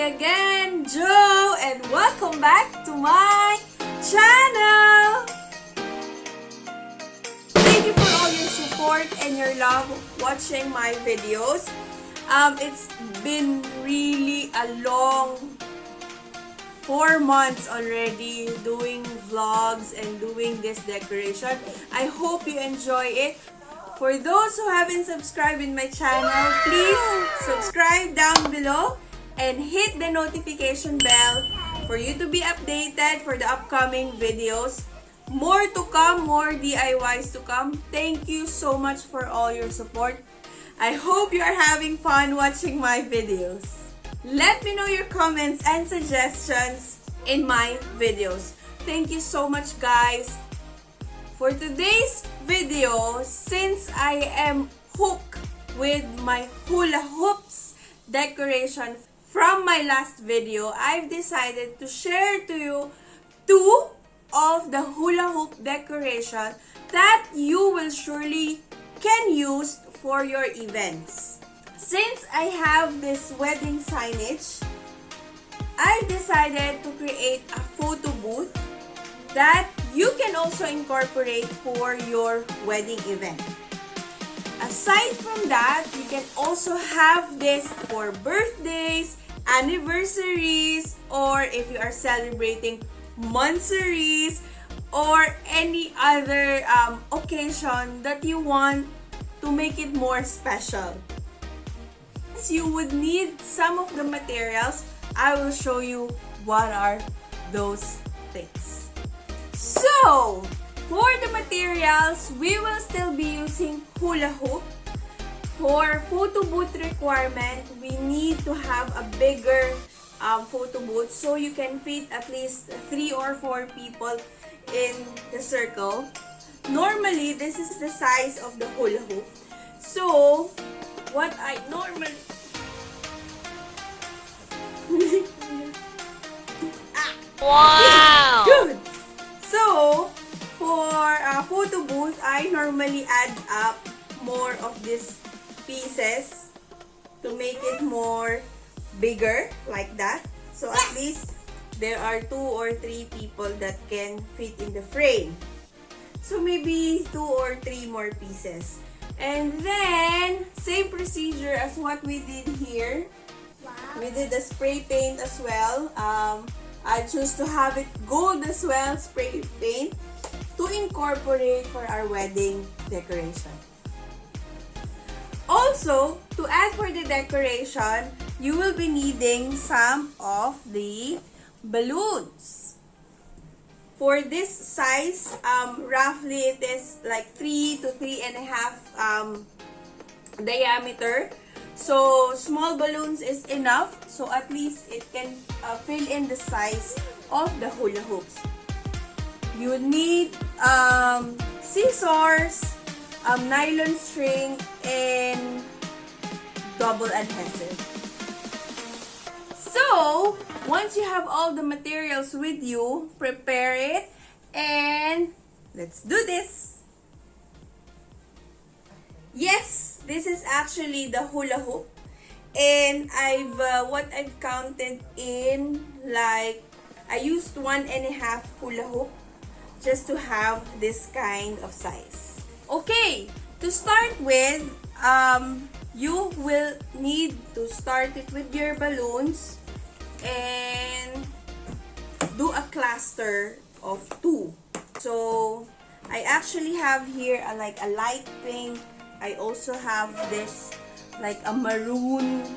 again, Joe, and welcome back to my channel! Thank you for all your support and your love watching my videos. It's been really a long 4 months already doing vlogs and doing this decoration. I hope you enjoy it. For those who haven't subscribed in my channel, please subscribe down below and hit the notification bell for you to be updated for the upcoming videos. More to come, more DIYs to come. Thank you so much for all your support. I hope you are having fun watching my videos. Let me know your comments and suggestions in my videos. Thank you so much, guys. For today's video, since I am hooked with my hula hoops decoration from my last video, I've decided to share to you 2 of the hula hoop decoration that you will surely can use for your events. Since I have this wedding signage, I've decided to create a photo booth that you can also incorporate for your wedding event. Aside from that, you can also have this for birthdays, anniversaries, or if you are celebrating monthsaries, or any other occasion that you want to make it more special. You would need some of the materials. I will show you what are those things. So, for the materials, we will still be using hula hoop. For photo booth requirement, we need to have a bigger photo booth so you can fit at least 3 or 4 people in the circle. Normally, this is the size of the hula hoop. So, what I normally... Wow! Good! So, for a photo booth, I normally add up more of these pieces to make it more bigger, like that. So, at least there are 2 or 3 people that can fit in the frame. So, maybe 2 or 3 more pieces. And then, same procedure as what we did here. Wow. We did the spray paint as well. I choose to have it gold as well, spray paint, to incorporate for our wedding decoration. Also, to add for the decoration, you will be needing some of the balloons. For this size, roughly it is like 3 to 3.5 diameter. So, small balloons is enough. So, at least it can fill in the size of the hula hoops. You would need scissors, nylon string, and double adhesive. So, once you have all the materials with you, prepare it and let's do this! Yes, this is actually the hula hoop, and what I've counted in, like, I used 1.5 hula hoop just to have this kind of size. Okay, to start with, you will need to start it with your balloons and do a cluster of 2. So, I actually have here like a light pink. I also have this like a maroon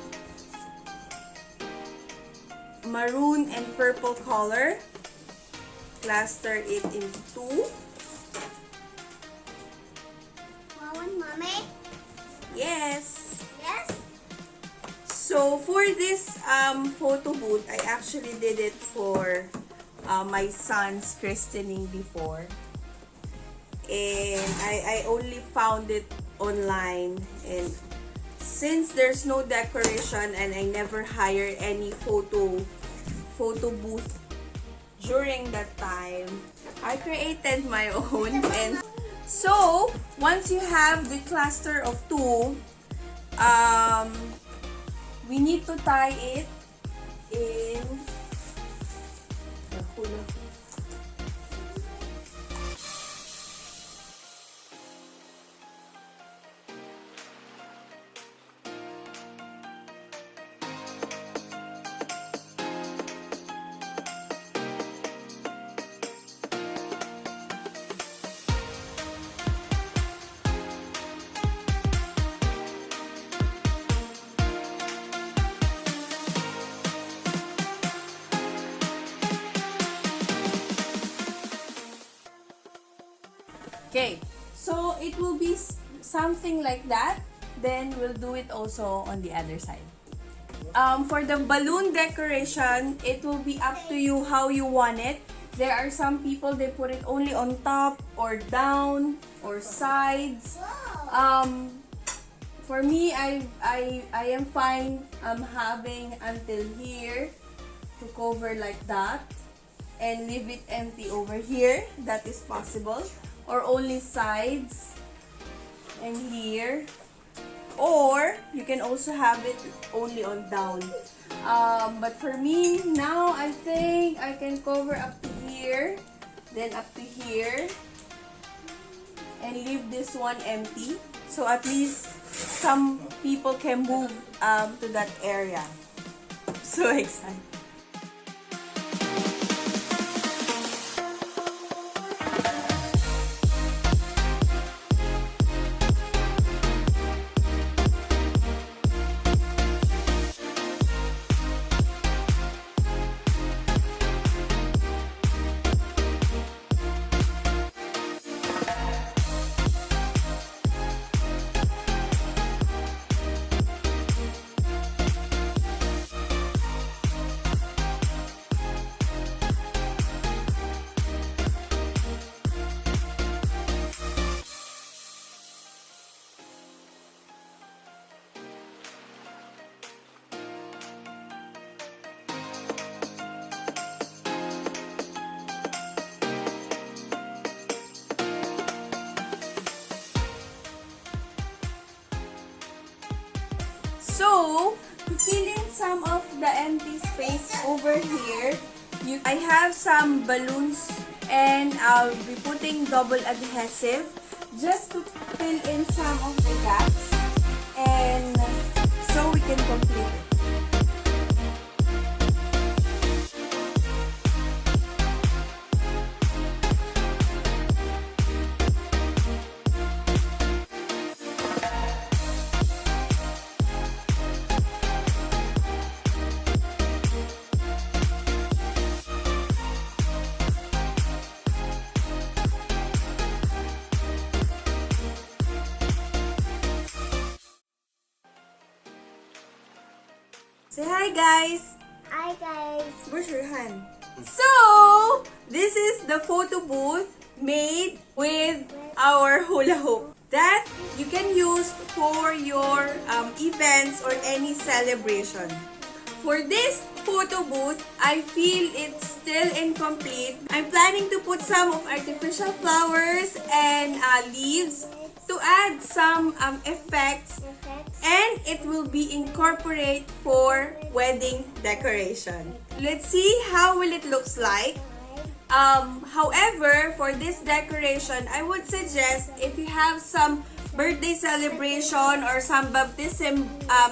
and purple color. Cluster it in 2. Mommy? Yes. Yes? So for this photo booth, I actually did it for my son's christening before. And I only found it online, and since there's no decoration and I never hired any photo booth during that time, I created my own. And so once you have the cluster of 2, we need to tie it in the hula hoop. Okay, so it will be something like that. Then we'll do it also on the other side. For the balloon decoration, it will be up to you how you want it. There are some people, they put it only on top or down or sides. For me, I am fine having until here to cover like that and leave it empty over here. That is possible. Or only sides and here, or you can also have it only on down, but for me now, I think I can cover up to here, then up to here, and leave this one empty, so at least some people can move to that area. So excited. So, to fill in some of the empty space over here, I have some balloons and I'll be putting double adhesive just to fill in some of the gaps and so we can complete it. Say hi, guys! Hi guys. Where's your hand? So, this is the photo booth made with our hula hoop that you can use for your events or any celebration. For this photo booth, I feel it's still incomplete. I'm planning to put some of artificial flowers and leaves to add some effects, and it will be incorporated for wedding decoration. Let's see how will it looks like. However, for this decoration, I would suggest if you have some birthday celebration or some baptism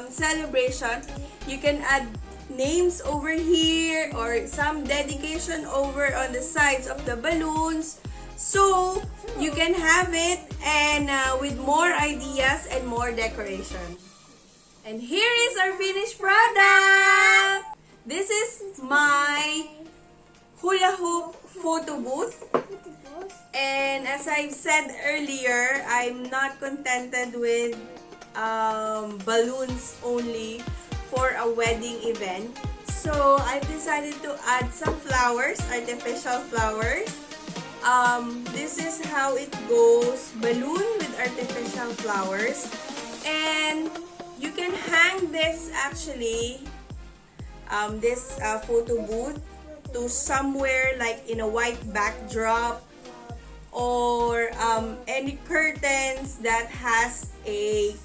celebration, you can add names over here or some dedication over on the sides of the balloons. So, you can have it and with more ideas and more decoration. And here is our finished product! This is my hula hoop photo booth. And as I've said earlier, I'm not contented with balloons only for a wedding event. So, I've decided to add some flowers, artificial flowers. This is how it goes, balloon with artificial flowers, and you can hang this actually, this photo booth to somewhere like in a white backdrop or any curtains that has a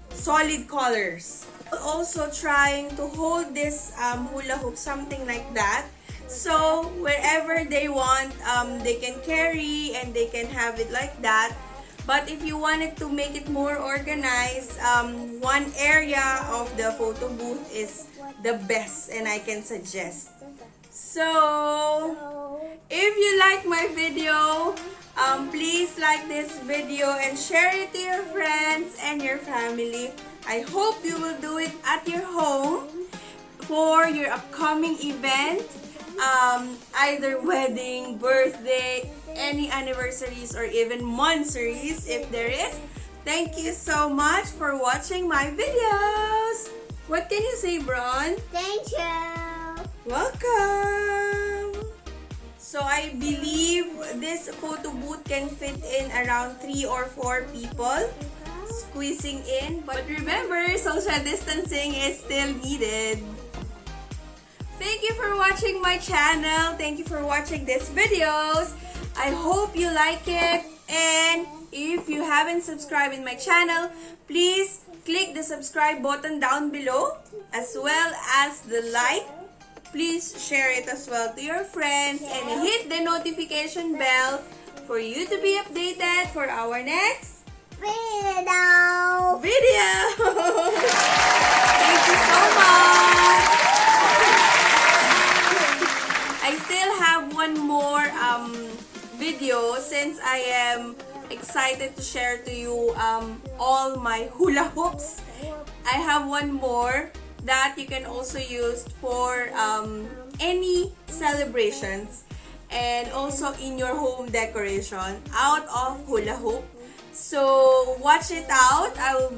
solid colors. Also trying to hold this hula hoop, something like that. So wherever they want, they can carry and they can have it like that. But if you wanted to make it more organized, one area of the photo booth is the best and I can suggest. So, if you like my video, please like this video and share it to your friends and your family. I hope you will do it at your home for your upcoming event, either wedding, birthday, any anniversaries, or even monthsaries if there is. Thank you so much for watching my videos. What can you say, Bron? Thank you. Welcome! So I believe this photo booth can fit in around 3 or 4 people squeezing in. But remember, social distancing is still needed. Thank you for watching my channel. Thank you for watching these videos. I hope you like it. And if you haven't subscribed in my channel, please click the subscribe button down below as well as the like. Please share it as well to your friends and hit the notification bell for you to be updated for our next Video. Thank you so much. I still have one more video since I am excited to share to you all my hula hoops. I have one more that you can also use for any celebrations and also in your home decoration out of hula hoop. So watch it out. I will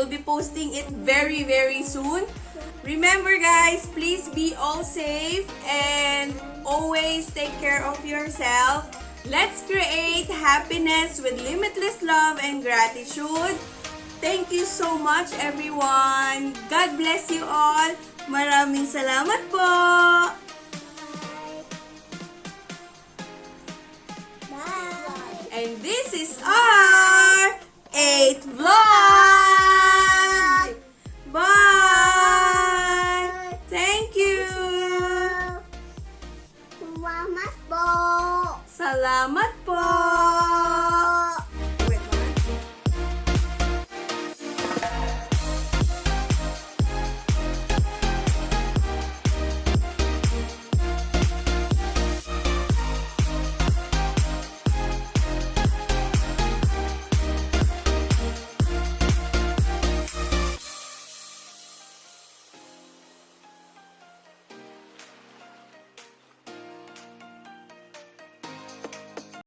be posting it very soon. Remember guys, please be all safe and always take care of yourself. Let's create happiness with limitless love and gratitude. Thank you so much everyone. God bless you all. Maraming salamat po. Bye. And this is all.